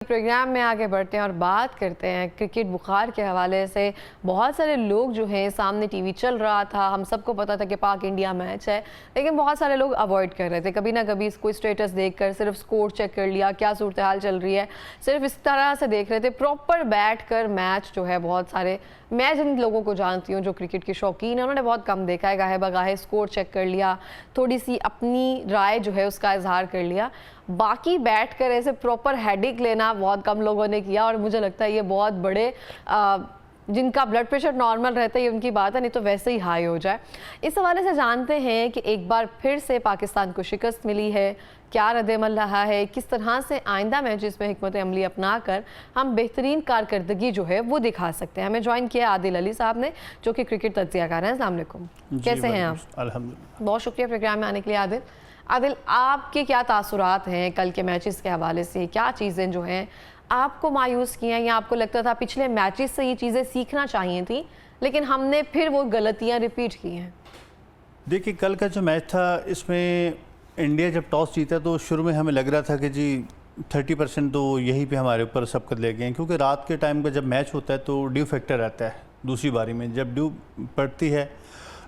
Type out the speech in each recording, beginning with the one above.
Programme में आगे बढ़ते हैं और बात करते हैं क्रिकेट बुखार के हवाले से। बहुत सारे लोग जो हैं, सामने टीवी चल रहा था, हम सबको पता था कि पाक इंडिया मैच है, लेकिन बहुत सारे लोग अवॉइड कर रहे थे। कभी ना कभी कोई स्टेटस देखकर सिर्फ स्कोर चेक कर लिया, क्या सूरत हाल चल रही है, सिर्फ इस तरह से देख रहे थे। प्रॉपर बैठ कर मैच जो है, बहुत सारे, मैं जिन लोगों को जानती हूँ जो क्रिकेट के शौकीन है, उन्होंने बहुत कम देखा है। गाहे बगाहे स्कोर चेक कर लिया, थोड़ी सी अपनी राय जो है उसका इजहार कर लिया। बाकी बैठ कर ऐसे प्रॉपर हेडेक लेना बहुत कम लोगों ने किया, और मुझे लगता है ये बहुत बड़े जिनका ब्लड प्रेशर नॉर्मल रहता है ये उनकी बात है, नहीं तो वैसे ही हाई हो जाए। इस हवाले से जानते हैं कि एक बार फिर से पाकिस्तान को शिकस्त मिली है, क्या रद्द-ए-अमल रहा है, किस तरह से आइंदा मैचेस में हिकमत अमली अपना कर हम बेहतरीन कारकर्दगी जो है वो दिखा सकते हैं। हमें ज्वाइन किया आदिल अली साहब ने, जो कि क्रिकेट तज्जियाकार हैं। अस्सलाम वालेकुम, कैसे हैं आप? अल्हम्दुलिल्लाह। बहुत शुक्रिया प्रोग्राम में आने के लिए आदिल। आदिल, आपके क्या तासुरात हैं कल के मैचेस के हवाले से? क्या चीज़ें जो हैं आपको मायूस की हैं, या आपको लगता था पिछले मैचेस से ये चीज़ें सीखना चाहिए थी, लेकिन हमने फिर वो गलतियां रिपीट की हैं? देखिए, कल का जो मैच था, इसमें इंडिया जब टॉस जीता तो शुरू में हमें लग रहा था कि जी 30% तो यहीं पे हमारे ऊपर सबकत ले गए हैं, क्योंकि रात के टाइम का जब मैच होता है तो ड्यू फैक्टर रहता है। दूसरी बारी में जब ड्यू पड़ती है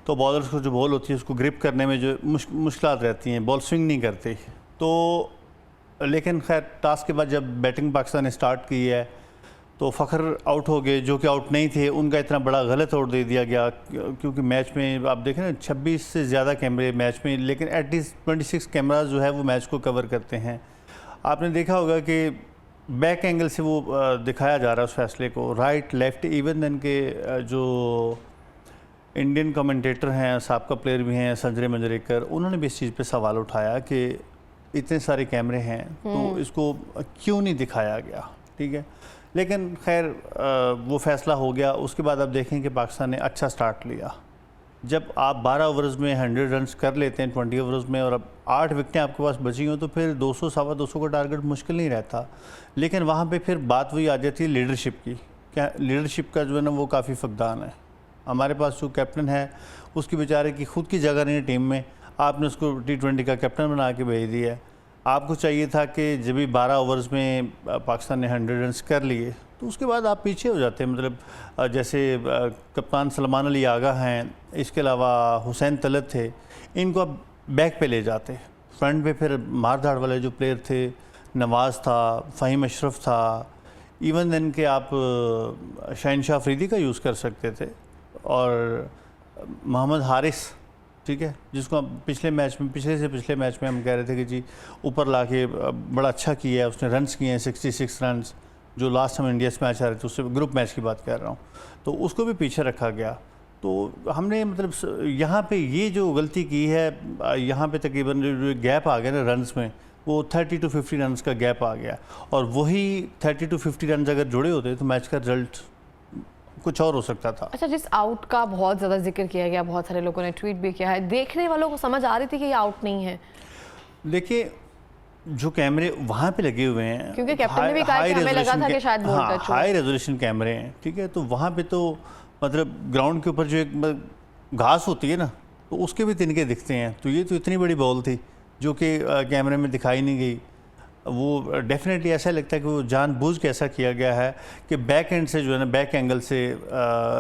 तो बॉलर्स को जो बॉल होती है उसको ग्रिप करने में जो मुश्किलात रहती हैं, बॉल स्विंग नहीं करती। तो लेकिन खैर टॉस के बाद जब बैटिंग पाकिस्तान ने स्टार्ट की है तो फ़खर आउट हो गए, जो कि आउट नहीं थे। उनका इतना बड़ा गलत आउट दे दिया गया, क्योंकि मैच में आप देखें ना 26 से ज़्यादा कैमरे मैच में, लेकिन एटलीस्ट 26 कैमराज जो है वो मैच को कवर करते हैं। आपने देखा होगा कि बैक एंगल से वो दिखाया जा रहा है उस फैसले को, राइट लेफ़्ट। इवन दिन के जो इंडियन कमेंटेटर हैं, साबका प्लेयर भी हैं, संजय मंजरेकर, उन्होंने भी इस चीज़ पे सवाल उठाया कि इतने सारे कैमरे हैं तो इसको क्यों नहीं दिखाया गया। ठीक है, लेकिन खैर वो फैसला हो गया। उसके बाद आप देखें कि पाकिस्तान ने अच्छा स्टार्ट लिया। जब आप 12 ओवर्स में 100 रन्स कर लेते हैं 20 ओवर्स में, और अब 8 विकेटें आपके पास बची हों, तो फिर 200 सवा 200 का टारगेट मुश्किल नहीं रहता। लेकिन वहाँ पे फिर बात वही आ जाती है लीडरशिप की। क्या लीडरशिप का जो है ना वो काफ़ी फकदान है। हमारे पास जो कैप्टन है उसकी बेचारे की खुद की जगह नहीं है टीम में, आपने उसको T20 का कैप्टन बना के भेज दिया है। आपको चाहिए था कि जब भी 12 ओवर्स में पाकिस्तान ने 100 रन्स कर लिए तो उसके बाद आप पीछे हो जाते हैं। मतलब जैसे कप्तान सलमान अली आगा हैं, इसके अलावा हुसैन तलत थे, इनको आप बैक पे ले जाते। फ्रंट पे फिर मारधाड़ वाले जो प्लेयर थे, नवाज़ था, फ़हीम अशरफ था, इवन दिन के आप शहनशाह अफरीदी का यूज़ कर सकते थे, और मोहम्मद हारिस, ठीक है, जिसको हम पिछले से पिछले मैच में हम कह रहे थे कि जी ऊपर लाके बड़ा अच्छा किया है, उसने रन्स किए हैं 66 रन्स, जो लास्ट टाइम इंडिया से मैच आ रहे थे उससे ग्रुप मैच की बात कर रहा हूँ, तो उसको भी पीछे रखा गया। तो हमने मतलब यहाँ पे ये जो गलती की है, यहाँ पे तकरीबन जो गैप आ गया ना रन्स में, वो 30 to 50 रन्स का गैप आ गया, और वही 30 to 50 रन्स अगर जुड़े होते तो मैच का रिजल्ट कुछ और हो सकता था। अच्छा, जिस आउट का बहुत ज़्यादा जिक्र किया गया, बहुत सारे लोगों ने ट्वीट भी किया है, देखने वालों को समझ आ रही थी कि ये आउट नहीं है। देखिए, जो कैमरे वहाँ पे लगे हुए हैं, क्योंकि कैप्टन ने भी कहा कि हमें लगा था कि शायद बॉल टच हो। हाई रेजोल्यूशन कैमरे हैं, ठीक है, तो वहाँ पे तो मतलब ग्राउंड के ऊपर जो एक घास होती है ना, तो उसके भी तिनके दिखते हैं। तो ये तो इतनी बड़ी बॉल थी जो कि कैमरे में दिखाई नहीं गई। वो डेफिनेटली ऐसा लगता है कि वो जानबूझ के ऐसा किया गया है कि बैक एंड से जो है ना, बैक एंगल से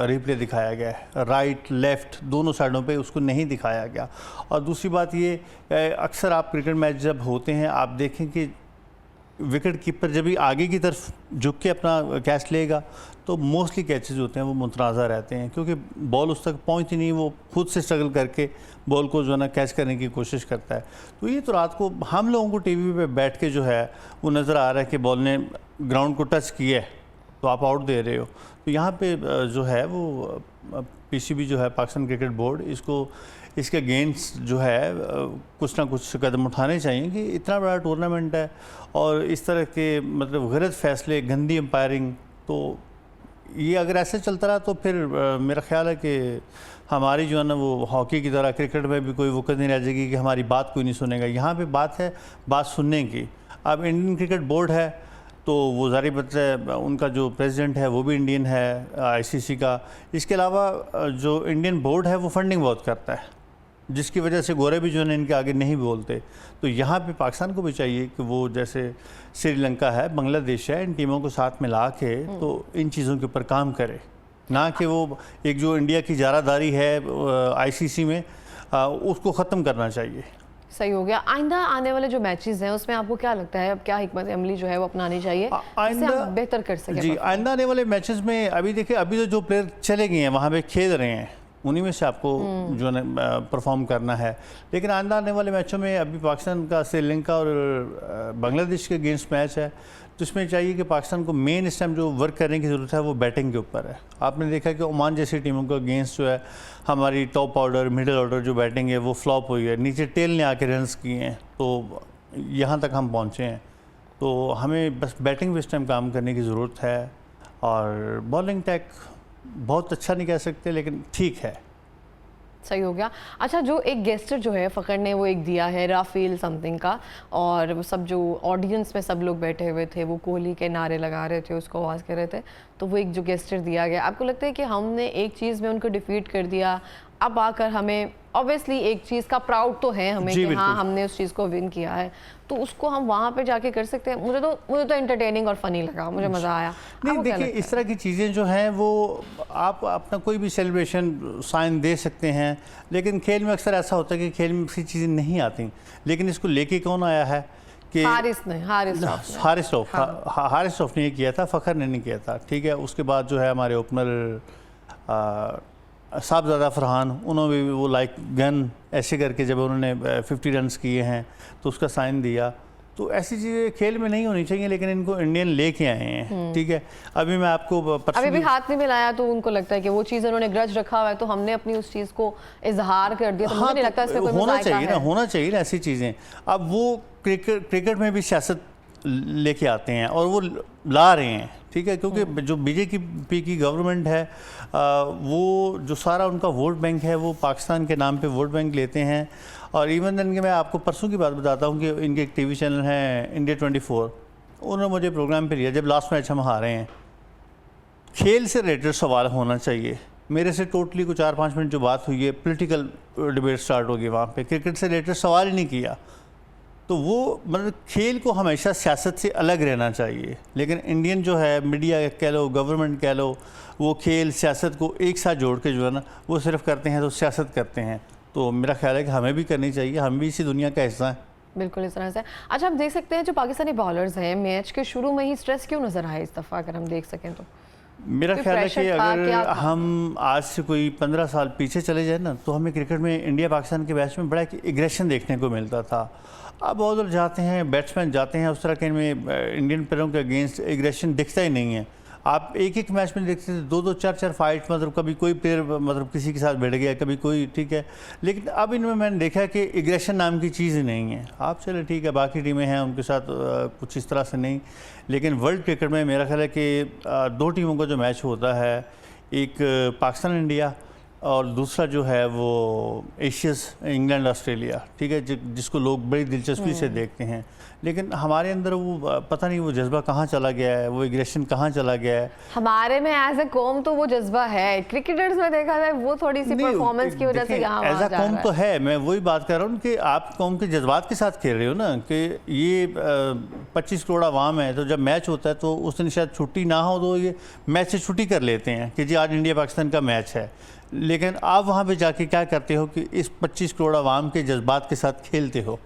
रिप्ले दिखाया गया है, राइट लेफ़्ट दोनों साइडों पे उसको नहीं दिखाया गया। और दूसरी बात ये, अक्सर आप क्रिकेट मैच जब होते हैं आप देखें कि विकेट कीपर जब भी आगे की तरफ झुक के अपना कैच लेगा तो मोस्टली कैचेस होते हैं वो मुतनाज़ा रहते हैं, क्योंकि बॉल उस तक पहुंचती नहीं, वो खुद से स्ट्रगल करके बॉल को जो है ना कैच करने की कोशिश करता है। तो ये तो रात को हम लोगों को टीवी पे बैठ के जो है वो नज़र आ रहा है कि बॉल ने ग्राउंड को टच किया है तो आप आउट दे रहे हो। तो यहाँ पे जो है वो PCB जो है, पाकिस्तान क्रिकेट बोर्ड, इसके अगेंस्ट जो है कुछ ना कुछ कदम उठाने चाहिए कि इतना बड़ा टूर्नामेंट है और इस तरह के मतलब गलत फैसले, गंदी एम्पायरिंग, तो ये अगर ऐसे चलता रहा तो फिर मेरा ख्याल है कि हमारी जो है ना वो हॉकी की तरह क्रिकेट में भी कोई वक़्त नहीं रह जाएगी कि हमारी बात कोई नहीं सुनेगा। यहाँ पे बात है बात सुनने की। अब इंडियन क्रिकेट बोर्ड है तो वो ज़ाहिर बात है उनका जो प्रेसिडेंट है वो भी इंडियन है, ICC का। इसके अलावा जो इंडियन बोर्ड है वो फंडिंग बहुत करता है, जिसकी वजह से गोरे भी जो है इनके आगे नहीं बोलते। तो यहाँ पे पाकिस्तान को भी चाहिए कि वो जैसे श्रीलंका है, बांग्लादेश है, इन टीमों को साथ मिला के तो इन चीज़ों के ऊपर काम करे, ना कि वो एक जो इंडिया की जारादारी है आईसीसी में उसको ख़त्म करना चाहिए। सही हो गया। आइंदा आने वाले जो मैचेस हैं उसमें आपको क्या लगता है, अब क्या हिकमत अमली जो है वो अपनानी चाहिए जिससे हम बेहतर कर सकें? जी, आइंदा आने वाले मैचेस में अभी देखिए, अभी जो प्लेयर चले गए हैं वहाँ पे खेल रहे हैं, उन्हीं में से आपको जो है परफॉर्म करना है। लेकिन आइंदा आने वाले मैचों में अभी पाकिस्तान का श्रीलंका और बांग्लादेश के अगेंस्ट मैच है, तो इसमें चाहिए कि पाकिस्तान को मेन इस टाइम जो वर्क करने की ज़रूरत है वो बैटिंग के ऊपर है। आपने देखा कि ओमान जैसी टीमों के अगेंस्ट जो है हमारी टॉप ऑर्डर, मिडिल ऑर्डर जो बैटिंग है वो फ्लॉप हुई है, नीचे टेल ने आके रन्स किए हैं, तो यहाँ तक हम पहुँचे हैं। तो हमें बस बैटिंग पे इस टाइम काम करने की ज़रूरत है, और बॉलिंग टैक बहुत अच्छा नहीं कह सकते लेकिन ठीक है। सही हो गया। अच्छा, जो एक गेस्टर जो है फ़खर ने वो एक दिया है राफेल समथिंग का, और वो सब जो ऑडियंस में सब लोग बैठे हुए थे वो कोहली के नारे लगा रहे थे, उसको आवाज़ कर रहे थे, तो वो एक जो गेस्टर दिया गया, आपको लगता है कि हमने एक चीज़ में उनको डिफीट कर दिया, अब आकर हमें ऑब्वियसली एक चीज़ का प्राउड तो है हमें कि हाँ हमने उस चीज़ को विन किया है, तो उसको हम वहाँ पे जाके कर सकते हैं? मुझे तो एंटरटेनिंग और फनी लगा, मुझे मज़ा आया। नहीं देखिए, इस तरह की चीज़ें जो हैं वो आप अपना कोई भी सेलिब्रेशन साइन दे सकते हैं, लेकिन खेल में अक्सर ऐसा होता है कि खेल में ऐसी चीज़ें नहीं आती, लेकिन इसको लेके कौन आया है कि हारिस रऊफ ने ये किया था, फ़खर ने नहीं किया था। ठीक है, उसके बाद जो है हमारे ओपनर साहबजादा फरहान, उन्होंने भी वो लाइक गन ऐसे करके जब उन्होंने 50 रन्स किए हैं तो उसका साइन दिया। तो ऐसी चीज़ें खेल में नहीं होनी चाहिए, लेकिन इनको इंडियन लेके आए हैं। ठीक है, अभी मैं आपको अभी भी हाथ नहीं मिलाया तो उनको लगता है कि वो चीज़ उन्होंने ग्रज रखा हुआ है, तो हमने अपनी उस चीज़ को इजहार कर दिया, तो मुझे नहीं लगता इसमें कोई होना चाहिए ना ऐसी चीज़ें। अब वो क्रिकेट में भी सियासत लेके आते हैं और वो ला रहे हैं। ठीक है, क्योंकि जो बीजेपी की गवर्नमेंट है वो जो सारा उनका वोट बैंक है वो पाकिस्तान के नाम पे वोट बैंक लेते हैं। और इवन इनके, मैं आपको परसों की बात बताता हूँ कि इनके एक टीवी चैनल है इंडिया 24, उन्होंने मुझे प्रोग्राम पे लिया जब लास्ट मैच हम हारे हैं। खेल से रिलेटेड सवाल होना चाहिए। मेरे से टोटली कुछ 4-5 मिनट जो बात हुई है, पॉलिटिकल डिबेट स्टार्ट हो गई वहाँ पे, क्रिकेट से रिलेटेड सवाल ही नहीं किया। तो वो मतलब खेल को हमेशा सियासत से अलग रहना चाहिए, लेकिन इंडियन जो है मीडिया कह लो, गवर्नमेंट कह लो, वो खेल सियासत को एक साथ जोड़ के जो है ना वो सिर्फ करते हैं तो सियासत करते हैं। तो मेरा ख्याल है कि हमें भी करनी चाहिए, हम भी इसी दुनिया का हिस्सा हैं। बिल्कुल इस तरह से। अच्छा, हम देख सकते हैं जो पाकिस्तानी बॉलर्स हैं, मैच के शुरू में ही स्ट्रेस क्यों नज़र आए इस दफ़ा, अगर हम देख सकें तो? मेरा ख्याल है कि अगर हम आज से कोई 15 साल पीछे चले जाए ना, तो हमें क्रिकेट में इंडिया पाकिस्तान के मैच में बड़ा एक एग्रेशन देखने को मिलता था। अब बॉलर जाते हैं, बैट्समैन जाते हैं, उस तरह के इनमें इंडियन प्लेयरों के अगेंस्ट एग्रेशन दिखता ही नहीं है। आप एक मैच में देखते थे 2-2, 4-4 फाइट, मतलब कभी कोई प्लेयर मतलब किसी के साथ भिड़ गया, कभी कोई, ठीक है। लेकिन अब इनमें मैंने देखा कि एग्रेशन नाम की चीज़ ही नहीं है। आप चले ठीक है, बाकी टीमें हैं उनके साथ कुछ इस तरह से नहीं, लेकिन वर्ल्ड क्रिकेट में मेरा ख्याल है कि 2 टीमों का जो मैच होता है, एक पाकिस्तान इंडिया और दूसरा जो है वो एशियस इंग्लैंड ऑस्ट्रेलिया, ठीक है, जिसको लोग बड़ी दिलचस्पी से देखते हैं। लेकिन हमारे अंदर वो पता नहीं वो जज्बा कहाँ चला गया है, वो एग्रेशन कहाँ चला गया है। हमारे में एज ए कौम तो वो जज्बा है, क्रिकेटर्स में देखा जाए वो थोड़ी सी परफॉर्मेंस की वजह से यहाँ एज ए कौम तो है। मैं वही बात कर रहा हूँ कि आप कौम के जज्बात के साथ खेल रहे हो ना, कि ये 25 करोड़ आवाम है, तो जब मैच होता है तो उस दिन शायद छुट्टी ना हो तो ये मैच से छुट्टी कर लेते हैं कि जी आज इंडिया पाकिस्तान का मैच है। लेकिन आप वहाँ पे जाके क्या करते हो कि इस 25 करोड़ आवाम के जज्बात के साथ खेलते हो,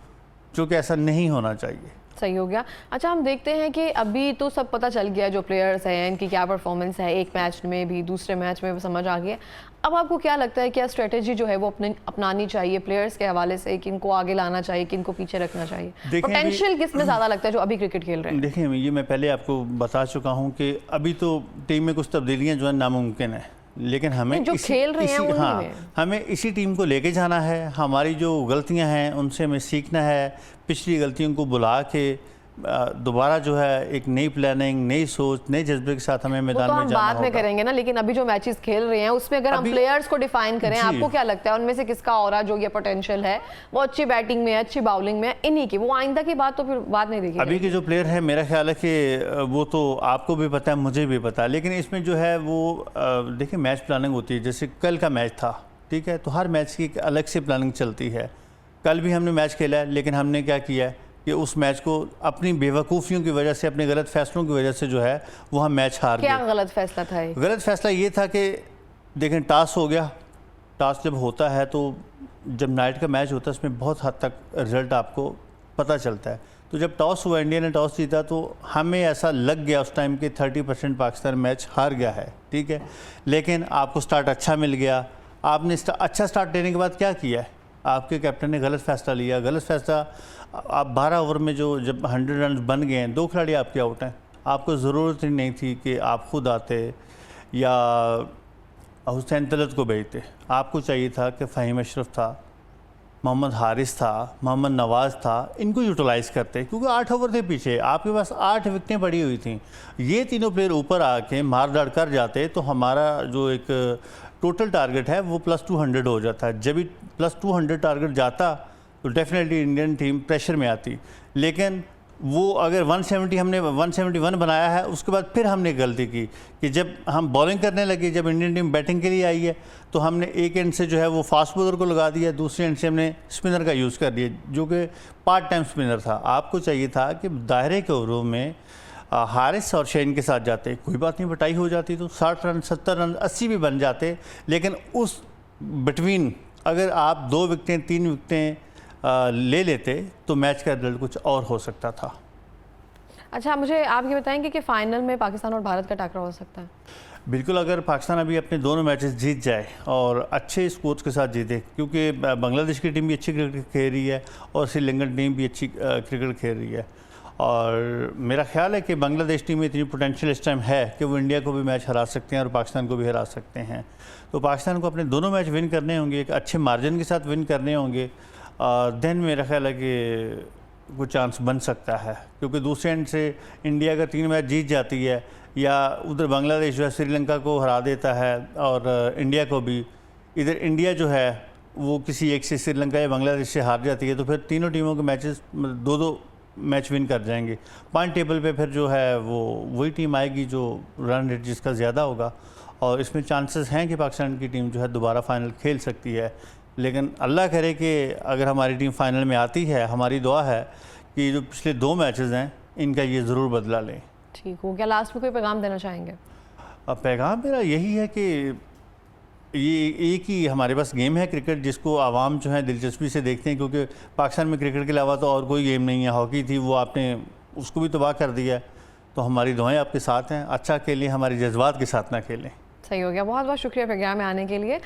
जो कि ऐसा नहीं होना चाहिए। सही हो गया। अच्छा, हम देखते हैं कि अभी तो सब पता चल गया जो प्लेयर्स हैं इनकी क्या परफॉर्मेंस है, एक मैच में भी दूसरे मैच में भी समझ आ गया। अब आपको क्या लगता है, क्या स्ट्रेटेजी जो है वो अपनानी चाहिए प्लेयर्स के हवाले से, कि इनको आगे लाना चाहिए, कि इनको पीछे रखना चाहिए? पोटेंशियल किस में ज़्यादा लगता है जो अभी क्रिकेट खेल रहे हैं? देखिए, ये मैं पहले आपको बता चुका हूँ कि अभी तो टीम में कुछ तब्दीलियाँ जो है नामुमकिन है, लेकिन हमें जो खेल रहे हैं हमें इसी टीम को लेके जाना है। हमारी जो गलतियां हैं उनसे हमें सीखना है, पिछली गलतियों को बुला के दोबारा जो है एक नई प्लानिंग, नई सोच, नए जज्बे के साथ हमें मैदान में जाना होगा। बाद में करेंगे ना, लेकिन अभी जो मैचेस खेल रहे हैं उसमें अगर हम प्लेयर्स को डिफाइन करें, आपको क्या लगता है उनमें से किसका ऑरा जो ये पोटेंशियल है वो अच्छी बैटिंग में, अच्छी बाउलिंग में, इन्हीं की, वो आइंदा की बात तो फिर बात नहीं देखी। अभी के जो प्लेयर है मेरा ख्याल है कि वो तो आपको भी पता है, मुझे भी पता है, लेकिन इसमें जो है वो देखिए मैच प्लानिंग होती है। जैसे कल का मैच था, ठीक ठीक है, तो हर मैच की एक अलग से प्लानिंग चलती है। कल भी हमने मैच खेला है, लेकिन हमने क्या किया है कि उस मैच को अपनी बेवकूफ़ियों की वजह से, अपने गलत फैसलों की वजह से जो है वो हम मैच हार गए। क्या गलत फैसला था ये? गलत फैसला ये था कि देखें, टॉस हो गया। टॉस जब होता है तो जब नाइट का मैच होता है उसमें बहुत हद तक रिजल्ट आपको पता चलता है। तो जब टॉस हुआ, इंडिया ने टॉस जीता, तो हमें ऐसा लग गया उस टाइम कि 30% पाकिस्तान मैच हार गया है, ठीक है। लेकिन आपको स्टार्ट अच्छा मिल गया। आपने अच्छा स्टार्ट देने के बाद क्या किया है, आपके कैप्टन ने गलत फैसला लिया। गलत फैसला, आप 12 ओवर में जब 100 रन बन गए हैं, 2 खिलाड़ी आपके आउट हैं, आपको ज़रूरत ही नहीं थी कि आप खुद आते या हुसैन तलत को भेजते। आपको चाहिए था कि फ़हीम अशरफ था, मोहम्मद हारिस था, मोहम्मद नवाज़ था, इनको यूटिलाइज़ करते, क्योंकि 8 ओवर थे पीछे, आपके पास 8 विकेटें पड़ी हुई थी। ये तीनों प्लेयर ऊपर आके मार दाड़ कर जाते तो हमारा जो एक टोटल टारगेट है वो +200 हो जाता है। जब भी +200 टारगेट जाता तो डेफिनेटली इंडियन टीम प्रेशर में आती। लेकिन वो अगर 170 हमने 171 बनाया है, उसके बाद फिर हमने गलती की कि जब हम बॉलिंग करने लगे, जब इंडियन टीम बैटिंग के लिए आई है, तो हमने एक एंड से जो है वो फास्ट बॉलर को लगा दिया, दूसरे एंड से हमने स्पिनर का यूज़ कर दिया, जो कि पार्ट टाइम स्पिनर था। आपको चाहिए था कि दायरे के ओवरों में हारिस और शेन के साथ जाते, कोई बात नहीं, बटाई हो जाती तो 60 रन, 70 रन, 80 भी बन जाते। लेकिन उस बिटवीन अगर आप 2 विकेटें, 3 विकेटें ले लेते तो मैच का रिजल्ट कुछ और हो सकता था। अच्छा, मुझे आप ये बताएंगे कि फाइनल में पाकिस्तान और भारत का टकराव हो सकता है? बिल्कुल, अगर पाकिस्तान अभी अपने दोनों मैचेस जीत जाए और अच्छे स्कोर्स के साथ जीते, क्योंकि बांग्लादेश की टीम भी अच्छी क्रिकेट खेल रही है और श्रीलंकन टीम भी अच्छी क्रिकेट खेल रही है, और मेरा ख्याल है कि बांग्लादेश टीम में इतनी पोटेंशियल इस टाइम है कि वो इंडिया को भी मैच हरा सकते हैं और पाकिस्तान को भी हरा सकते हैं। तो पाकिस्तान को अपने दोनों मैच विन करने होंगे, एक अच्छे मार्जिन के साथ विन करने होंगे। देन मेरा ख्याल है कि कुछ चांस बन सकता है, क्योंकि दूसरे एंड से इंडिया अगर 3 मैच जीत जाती है या उधर बांग्लादेश जो है श्रीलंका को हरा देता है और इंडिया को भी, इधर इंडिया जो है वो किसी एक से श्रीलंका या बांग्लादेश से हार जाती है, तो फिर तीनों टीमों के मैचेस 2-2 मैच विन कर जाएंगे। पॉइंट टेबल पे फिर जो है वो वही टीम आएगी जो रन रेट जिसका ज़्यादा होगा, और इसमें चांसेस हैं कि पाकिस्तान की टीम जो है दोबारा फाइनल खेल सकती है। लेकिन अल्लाह करे कि अगर हमारी टीम फाइनल में आती है, हमारी दुआ है कि जो पिछले 2 मैचेस हैं इनका ये ज़रूर बदला लें। ठीक हो गया, लास्ट में कोई पैगाम देना चाहेंगे? अब पैगाम मेरा यही है कि ये एक ही हमारे पास गेम है क्रिकेट, जिसको आवाम जो है दिलचस्पी से देखते हैं, क्योंकि पाकिस्तान में क्रिकेट के अलावा तो और कोई गेम नहीं है। हॉकी थी, वो आपने उसको भी तबाह कर दिया है। तो हमारी दुआएं आपके साथ हैं, अच्छा खेलें, हमारे जज्बात के साथ ना खेलें। सही हो गया, बहुत बहुत शुक्रिया प्रोग्राम में आने के लिए।